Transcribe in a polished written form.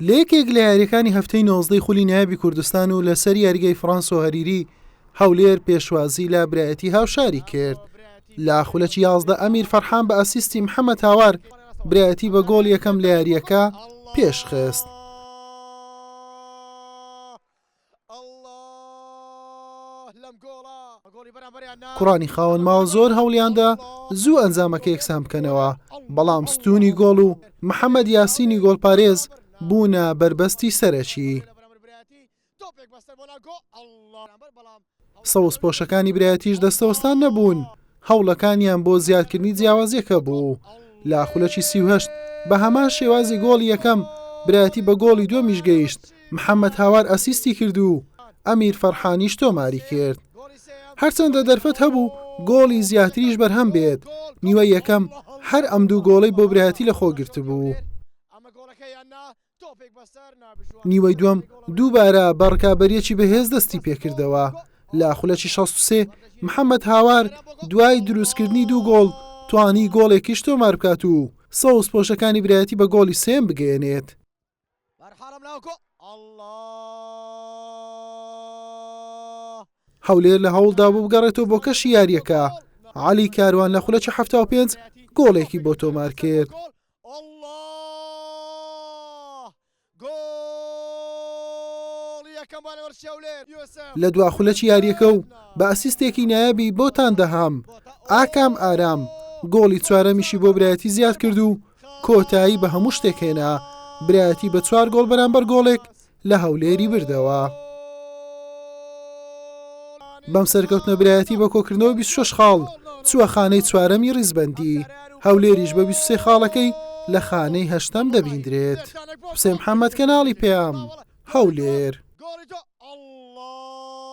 لە یەکێک لە یاریەکانی هەفتەی 19 خولی نایابی کوردستان و لەسەر یاریگەی فڕەنس و هەریری هەولێر پێشوازی لە برایەتی هاوشاری کرد. لە خولەکی 11 ئەمیر فەرحان بە ئەسیستی محەممەد هاوار برایەتی بە گۆڵ یەکەم لە یاریەکە پێشخست. کوڕانی خاوەن ماوە زۆر هەوڵیاندا زوو ئەنجامەکە یەکسان بکەنەوە، بەڵام ستونی گۆڵ و محەممەد یاسینی گۆڵپارێز بوونە بربەستی سەرەکی. سەوز پۆشەکانی برایەتیش دەستەوەستان نەبوون، هەوڵەکانیان بۆ زیادکردنی جیاوازیەکە بوو. لە خولەکی 38 بە هەمان شێوازی گۆڵی یەکەم برایەتی بە گۆڵی دووەمیش گەیشت، محەممەد هاوار ئەسیستی کرد و ئەمیر فەرحانیش تۆماری کرد. هەرچەندە دەرفەت هەبوو گۆڵی زیاتریش بەرهەم بێت، نیوە یەکەم هەر ئەم دوو گۆڵەی بۆ برایەتی لەخۆگرت بوو. نیوەی دووەم دووبارە بە ڕکابەریەکی بەهێز دەستی پێکردەوە. لە خولەکی 63 محەممەد هاوار دوای دروستکردنی دوو گۆڵ توانی گۆڵێکیش تۆمار بکات و سەوز پۆشەکانی برایەتی بە گۆڵی سێم بگەێنێت. هەولێر لە هەوڵدا بوو بگەڕێتەوە بۆ کەشی یاریەکە. عەلی کاروان لە خولەکی 75 گۆڵێکی بۆ تۆمار کرد. لە دوا خولەکی یاریەکە و بە ئەسیستێکی نایابی بۆتان دەهام ئاکام ئارام گۆڵی چوارەمیشی بۆ برایەتی زیاد کرد و کۆتایی بە هەموو شتێک هێنا، برایەتی بە 4 گۆڵ بەرامبەر گۆڵێک لە هەولێری بردەوە. بەم سەرکەوتنە برایەتی بە کۆکردنەوە 26 خاڵ چووە خانەی چوارەمی ڕیزبەندی، هەولێریش بە 23 خاڵەکەی لە خانەی هەشتەم دەبیندرێت. حوسێن محەممەد کەناڵی پێام، هەولێر.